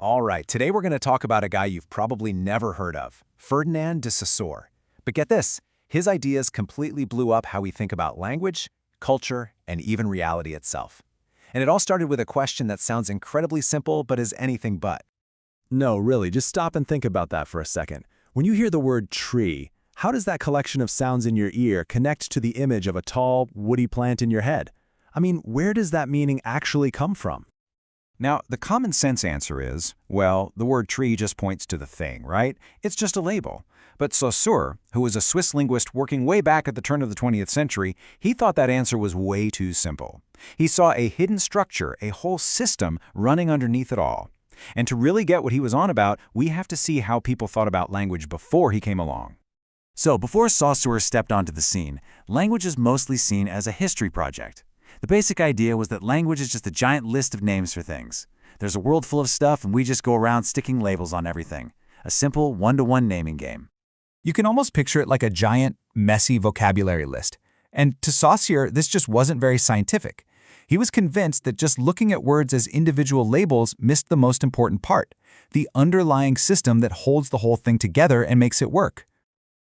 All right, today we're going to talk about a guy you've probably never heard of, Ferdinand de Saussure. But get this, his ideas completely blew up how we think about language, culture, and even reality itself. And it all started with a question that sounds incredibly simple but is anything but. No, really, just stop and think about that for a second. When you hear the word tree, how does that collection of sounds in your ear connect to the image of a tall, woody plant in your head? I mean, where does that meaning actually come from? Now, the common sense answer is, well, the word tree just points to the thing, right? It's just a label. But Saussure, who was a Swiss linguist working way back at the turn of the 20th century, he thought that answer was way too simple. He saw a hidden structure, a whole system running underneath it all. And to really get what he was on about, we have to see how people thought about language before he came along. So, before Saussure stepped onto the scene, language is mostly seen as a history project. The basic idea was that language is just a giant list of names for things. There's a world full of stuff and we just go around sticking labels on everything. A simple one-to-one naming game. You can almost picture it like a giant, messy vocabulary list. And to Saussure, this just wasn't very scientific. He was convinced that just looking at words as individual labels missed the most important part, the underlying system that holds the whole thing together and makes it work.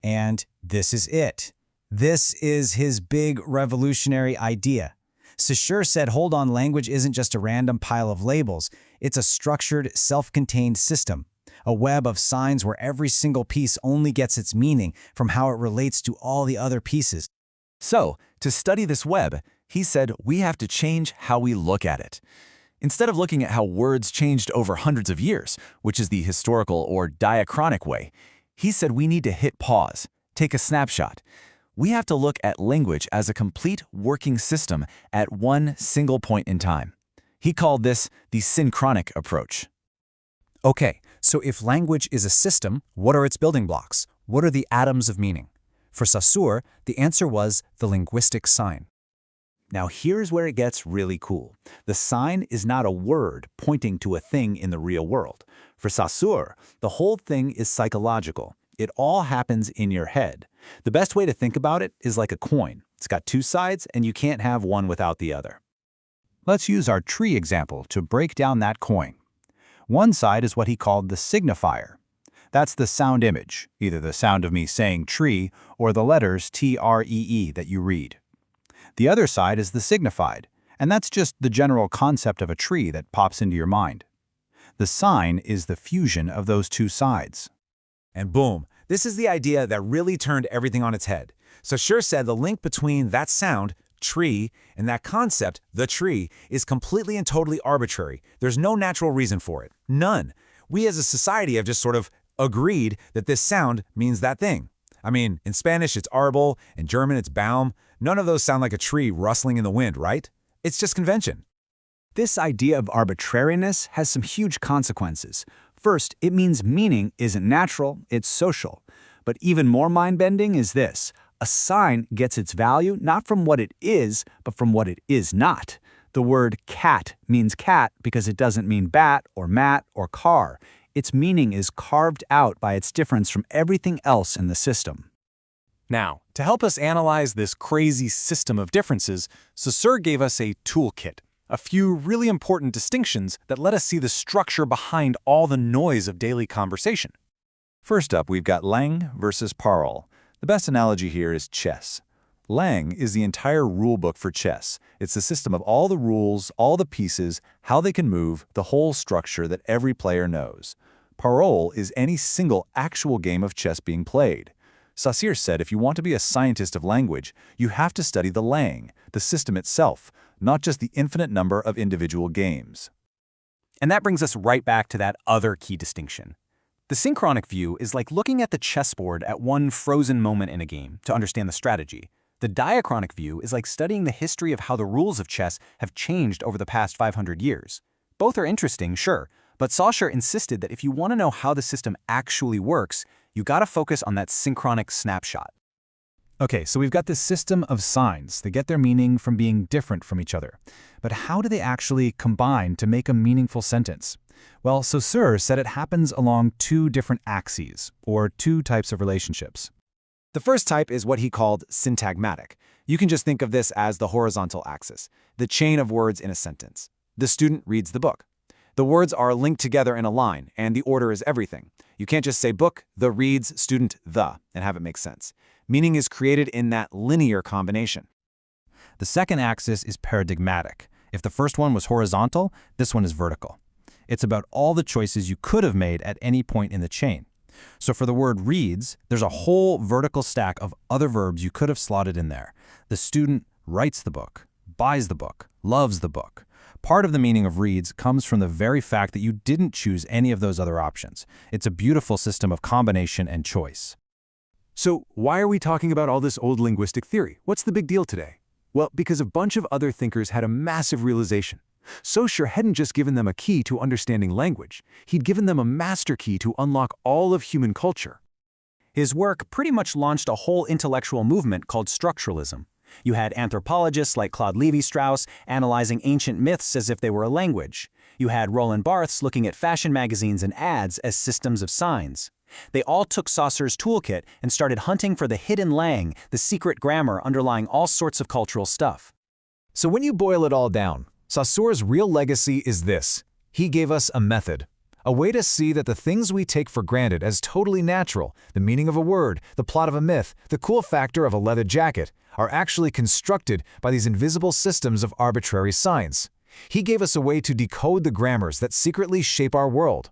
And this is it. This is his big revolutionary idea. Saussure said, hold on, language isn't just a random pile of labels. It's a structured, self-contained system, a web of signs where every single piece only gets its meaning from how it relates to all the other pieces. So, to study this web, he said we have to change how we look at it. Instead of looking at how words changed over hundreds of years, which is the historical or diachronic way, he said we need to hit pause, take a snapshot. We have to look at language as a complete working system at one single point in time. He called this the synchronic approach. Okay, so if language is a system, what are its building blocks? What are the atoms of meaning? For Saussure, the answer was the linguistic sign. Now here's where it gets really cool. The sign is not a word pointing to a thing in the real world. For Saussure, the whole thing is psychological. It all happens in your head. The best way to think about it is like a coin. It's got two sides, and you can't have one without the other. Let's use our tree example to break down that coin. One side is what he called the signifier. That's the sound image, either the sound of me saying tree or the letters T-R-E-E that you read. The other side is the signified, and that's just the general concept of a tree that pops into your mind. The sign is the fusion of those two sides. And boom, this is the idea that really turned everything on its head. Saussure said the link between that sound, tree, and that concept, the tree, is completely and totally arbitrary. There's no natural reason for it. None. We as a society have just sort of agreed that this sound means that thing. I mean, in Spanish it's arbol, in German it's Baum. None of those sound like a tree rustling in the wind, right? It's just convention. This idea of arbitrariness has some huge consequences. First, it means meaning isn't natural, it's social. But even more mind-bending is this. A sign gets its value not from what it is, but from what it is not. The word cat means cat because it doesn't mean bat or mat or car. Its meaning is carved out by its difference from everything else in the system. Now, to help us analyze this crazy system of differences, Saussure gave us a toolkit. A few really important distinctions that let us see the structure behind all the noise of daily conversation. First up, we've got Lang versus Parole. The best analogy here is chess. Lang is the entire rulebook for chess. It's the system of all the rules, all the pieces, how they can move, the whole structure that every player knows. Parole is any single actual game of chess being played. Saussure said if you want to be a scientist of language, you have to study the Lang, the system itself, not just the infinite number of individual games. And that brings us right back to that other key distinction. The synchronic view is like looking at the chessboard at one frozen moment in a game to understand the strategy. The diachronic view is like studying the history of how the rules of chess have changed over the past 500 years. Both are interesting, sure, but Saussure insisted that if you want to know how the system actually works, you gotta focus on that synchronic snapshot. Okay, so we've got this system of signs that get their meaning from being different from each other. But how do they actually combine to make a meaningful sentence? Well, Saussure said it happens along two different axes, or two types of relationships. The first type is what he called syntagmatic. You can just think of this as the horizontal axis, the chain of words in a sentence. The student reads the book. The words are linked together in a line, and the order is everything. You can't just say book, the, reads, student, the, and have it make sense. Meaning is created in that linear combination. The second axis is paradigmatic. If the first one was horizontal, this one is vertical. It's about all the choices you could have made at any point in the chain. So for the word reads, there's a whole vertical stack of other verbs you could have slotted in there. The student writes the book, buys the book, loves the book. Part of the meaning of reads comes from the very fact that you didn't choose any of those other options. It's a beautiful system of combination and choice. So why are we talking about all this old linguistic theory? What's the big deal today? Well, because a bunch of other thinkers had a massive realization. Saussure hadn't just given them a key to understanding language. He'd given them a master key to unlock all of human culture. His work pretty much launched a whole intellectual movement called structuralism. You had anthropologists like Claude Lévi-Strauss analyzing ancient myths as if they were a language. You had Roland Barthes looking at fashion magazines and ads as systems of signs. They all took Saussure's toolkit and started hunting for the hidden lang, the secret grammar underlying all sorts of cultural stuff. So when you boil it all down, Saussure's real legacy is this. He gave us a method. A way to see that the things we take for granted as totally natural, the meaning of a word, the plot of a myth, the cool factor of a leather jacket, are actually constructed by these invisible systems of arbitrary signs. He gave us a way to decode the grammars that secretly shape our world.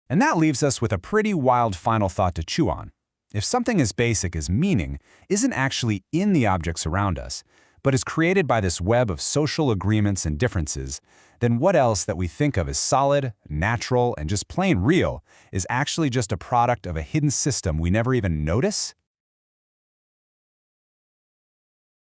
And that leaves us with a pretty wild final thought to chew on. If something as basic as meaning isn't actually in the objects around us, but is created by this web of social agreements and differences, then what else that we think of as solid, natural, and just plain real is actually just a product of a hidden system we never even notice?